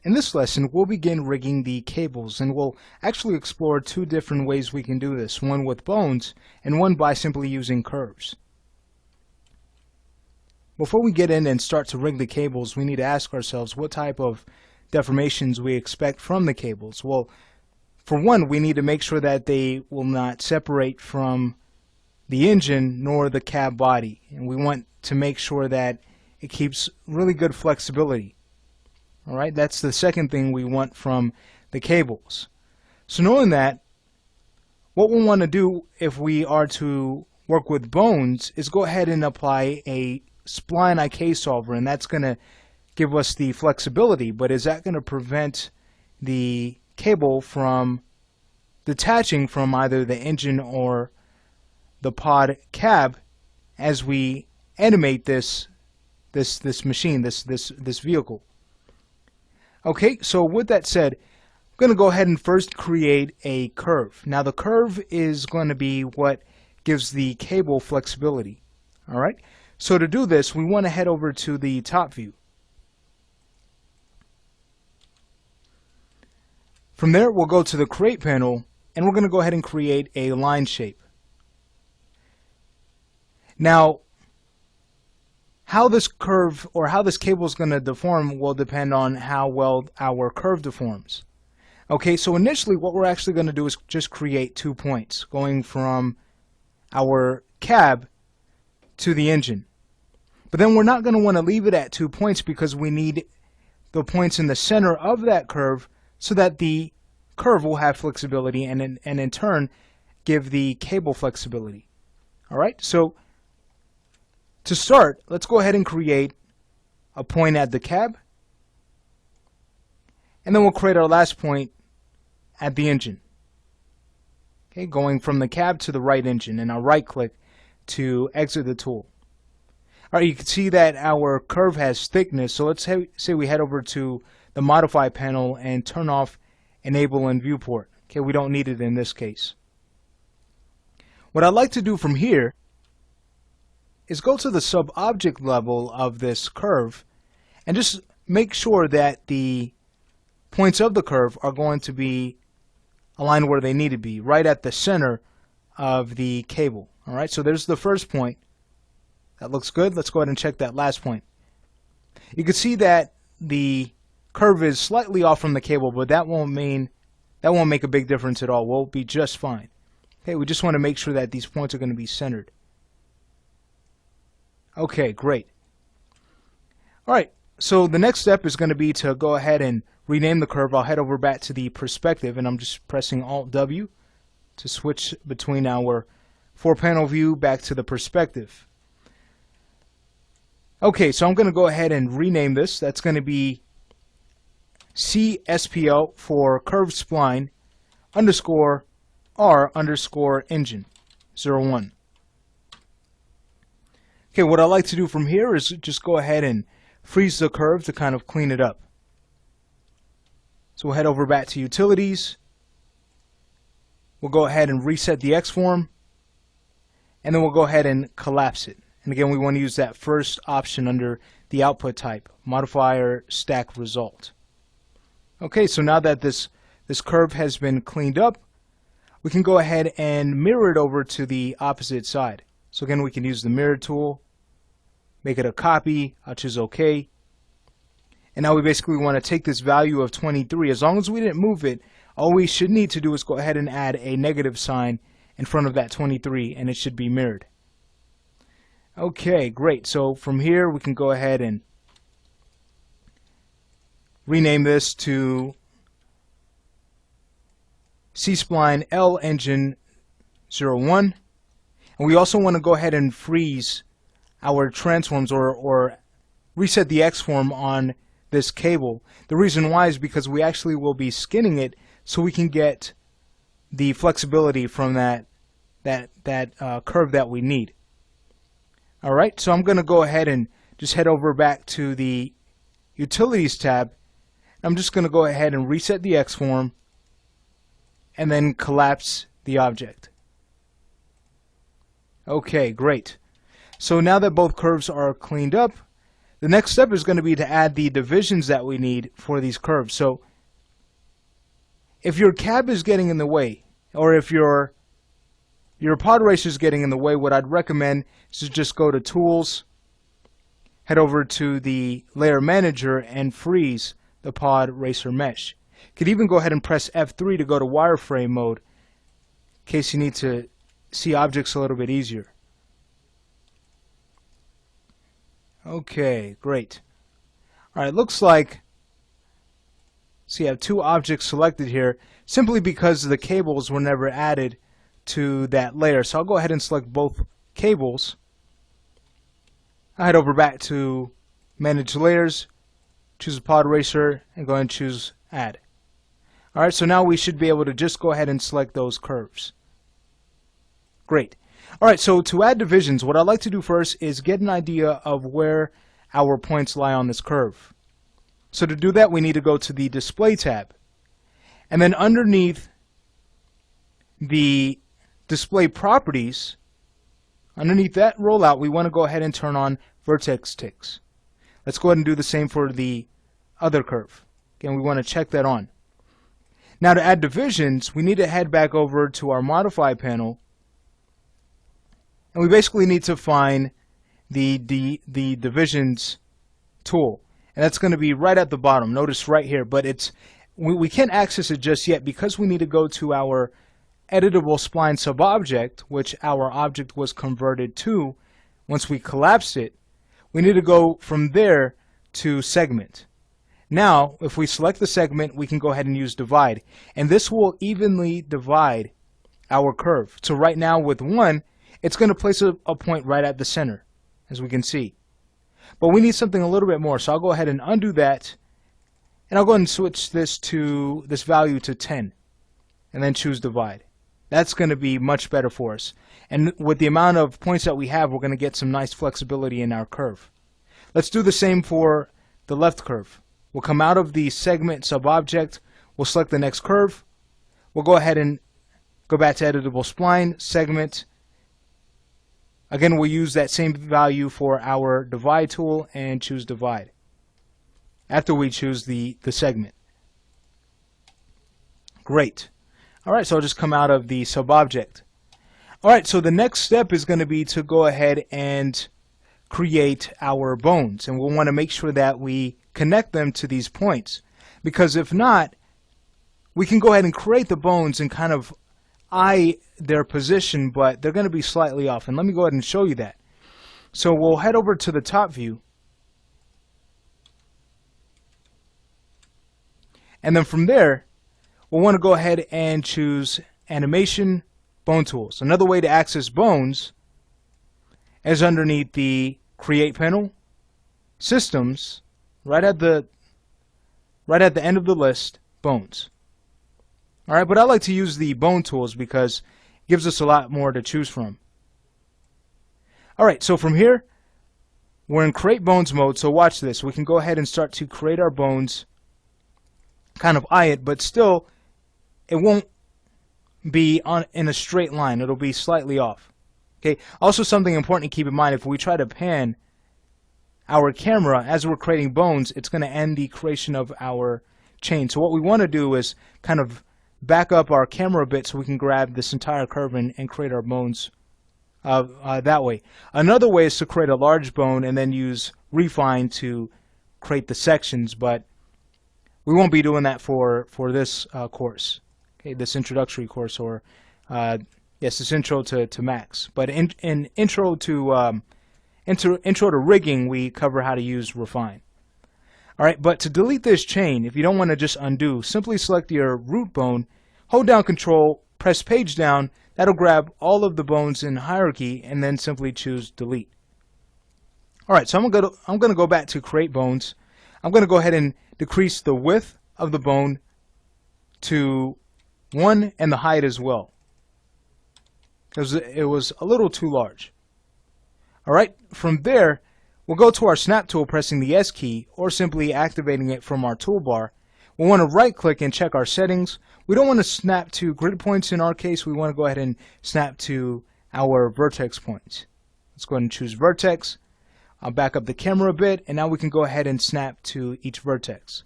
In this lesson, we'll begin rigging the cables, and we'll actually explore two different ways we can do this, one with bones and one by simply using curves. Before we get in and start to rig the cables, we need to ask ourselves what type of deformations we expect from the cables. Well, for one, we need to make sure that they will not separate from the engine nor the cab body, and we want to make sure that it keeps really good flexibility. Alright, that's the second thing we want from the cables. So knowing that, what we'll want to do if we are to work with bones is go ahead and apply a spline IK solver, and that's going to give us the flexibility, but is that going to prevent the cable from detaching from either the engine or the pod cab as we animate this machine, this vehicle? Okay, so with that said, I'm going to go ahead and first create a curve. Now the curve is going to be what gives the cable flexibility. Alright, so to do this, we want to head over to the top view. From there, we'll go to the create panel, and we're going to go ahead and create a line shape. Now, how this curve or how this cable is going to deform will depend on how well our curve deforms. Okay, so initially what we're actually going to do is just create 2 points going from our cab to the engine. But then we're not going to want to leave it at 2 points because we need the points in the center of that curve so that the curve will have flexibility and in turn give the cable flexibility. Alright, so to start, let's go ahead and create a point at the cab, and then we'll create our last point at the engine. Okay, going from the cab to the right engine, and I'll right click to exit the tool. Alright, you can see that our curve has thickness, so let's say we head over to the modify panel and turn off enable and viewport. Okay, we don't need it in this case. What I'd like to do from here is go to the sub-object level of this curve and just make sure that the points of the curve are going to be aligned where they need to be, right at the center of the cable. Alright, so there's the first point. That looks good. Let's go ahead and check that last point. You can see that the curve is slightly off from the cable, but that won't make a big difference at all. We'll be just fine. Okay, we just want to make sure that these points are going to be centered. Okay, great. Alright, so the next step is going to be to go ahead and rename the curve. I'll head over back to the perspective, and I'm just pressing Alt-W to switch between our 4-panel view back to the perspective. Okay, so I'm going to go ahead and rename this. That's going to be CSPL for curved spline underscore R underscore engine 01. Okay, what I like to do from here is just go ahead and freeze the curve to kind of clean it up. So we'll head over back to utilities. We'll go ahead and reset the X-form, and then we'll go ahead and collapse it. And again, we want to use that first option under the output type, modifier stack result. Okay, so now that this curve has been cleaned up, we can go ahead and mirror it over to the opposite side. So again, we can use the mirror tool, make it a copy. I'll choose OK. And now we basically want to take this value of 23. As long as we didn't move it, all we should need to do is go ahead and add a negative sign in front of that 23, and it should be mirrored. Okay, great. So from here, we can go ahead and rename this to C-spline L engine 01. And we also want to go ahead and freeze our transforms or reset the X-form on this cable. The reason why is because we actually will be skinning it so we can get the flexibility from that curve that we need. Alright, so I'm going to go ahead and just head over back to the Utilities tab. I'm just going to go ahead and reset the X-form and then collapse the object. Okay, great. So now that both curves are cleaned up, the next step is going to be to add the divisions that we need for these curves. So if your cab is getting in the way, or if your pod racer is getting in the way, what I'd recommend is to just go to Tools, head over to the Layer Manager, and freeze the pod racer mesh. You could even go ahead and press F3 to go to wireframe mode in case you need to see objects a little bit easier. Okay, great. Alright, looks like, so you have two objects selected here simply because the cables were never added to that layer. So I'll go ahead and select both cables. I'll head over back to Manage Layers, choose Pod Racer, and go ahead and choose Add. Alright, so now we should be able to just go ahead and select those curves. Great. Alright, so to add divisions, what I'd like to do first is get an idea of where our points lie on this curve. So to do that, we need to go to the Display tab. And then underneath the Display Properties, underneath that rollout, we want to go ahead and turn on Vertex Ticks. Let's go ahead and do the same for the other curve. Again, we want to check that on. Now to add divisions, we need to head back over to our Modify panel. And we basically need to find the divisions tool. And that's going to be right at the bottom. Notice right here, but we can't access it just yet because we need to go to our editable spline subobject, which our object was converted to once we collapsed it. We need to go from there to segment. Now, if we select the segment, we can go ahead and use divide. And this will evenly divide our curve. So right now with 1, it's going to place a point right at the center, as we can see. But we need something a little bit more, so I'll go ahead and undo that. And I'll go ahead and switch this value to 10. And then choose divide. That's going to be much better for us. And with the amount of points that we have, we're going to get some nice flexibility in our curve. Let's do the same for the left curve. We'll come out of the segment subobject. We'll select the next curve. We'll go ahead and go back to editable spline, segment. Again, we'll use that same value for our divide tool and choose divide after we choose the segment. Great. Alright, so I'll just come out of the subobject. Alright, so the next step is going to be to go ahead and create our bones. And we'll want to make sure that we connect them to these points. Because if not, we can go ahead and create the bones and kind of eye their position, but they're going to be slightly off. And let me go ahead and show you that. So we'll head over to the top view. And then from there, we'll want to go ahead and choose Animation, Bone Tools. Another way to access bones is underneath the Create panel, Systems, right at the end of the list, Bones. Alright, but I like to use the Bone Tools because it gives us a lot more to choose from. Alright, so from here, we're in Create Bones mode, so watch this. We can go ahead and start to create our bones, kind of eye it, but still, it won't be in a straight line. It'll be slightly off. Okay. Also, something important to keep in mind, if we try to pan our camera as we're creating bones, it's going to end the creation of our chain. So what we want to do is kind of back up our camera a bit so we can grab this entire curve and create our bones that way. Another way is to create a large bone and then use Refine to create the sections, but we won't be doing that for this course. Okay, this introductory course, or yes, this intro to Max. But in intro to rigging, we cover how to use Refine. All right, but to delete this chain, if you don't want to just undo, simply select your root bone, hold down Control, press Page down. That'll grab all of the bones in hierarchy, and then simply choose Delete. All right, so I'm gonna go back to Create Bones. I'm gonna go ahead and decrease the width of the bone to 1 and the height as well, because it was a little too large. Alright, from there we'll go to our snap tool pressing the S key or simply activating it from our toolbar. We'll want to right click and check our settings. We don't want to snap to grid points in our case. We want to go ahead and snap to our vertex points. Let's go ahead and choose vertex. I'll back up the camera a bit, and now we can go ahead and snap to each vertex.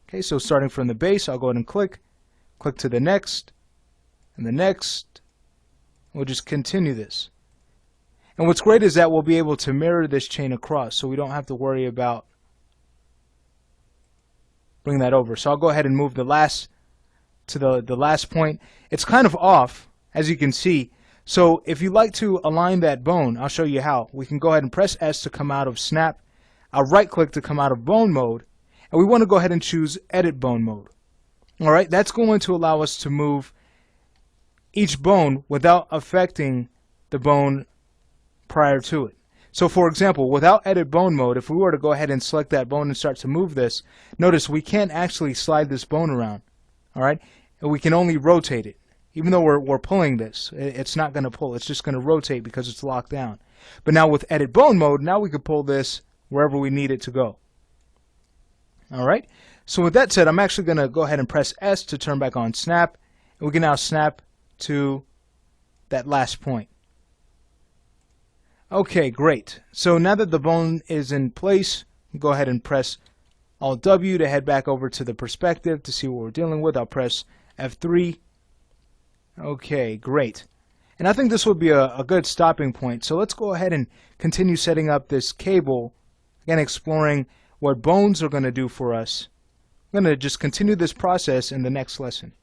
Okay, so starting from the base, I'll go ahead and click to the next, and the next. We'll just continue this. And what's great is that we'll be able to mirror this chain across, so we don't have to worry about bringing that over. So I'll go ahead and move the last to the last point. It's kind of off, as you can see. So if you like to align that bone, I'll show you how. We can go ahead and press S to come out of snap. I'll right click to come out of bone mode. And we want to go ahead and choose edit bone mode. Alright, that's going to allow us to move each bone without affecting the bone prior to it. So for example, without edit bone mode, if we were to go ahead and select that bone and start to move this, notice we can't actually slide this bone around. Alright, and we can only rotate it. Even though we're pulling this, it's not going to pull. It's just going to rotate because it's locked down. But now with edit bone mode, now we can pull this wherever we need it to go. Alright, so with that said, I'm actually going to go ahead and press S to turn back on snap. And we can now snap to that last point. Okay, great. So now that the bone is in place, go ahead and press Alt W to head back over to the perspective to see what we're dealing with. I'll press F3. Okay, great. And I think this would be a good stopping point. So let's go ahead and continue setting up this cable, again exploring what bones are going to do for us. I'm going to just continue this process in the next lesson.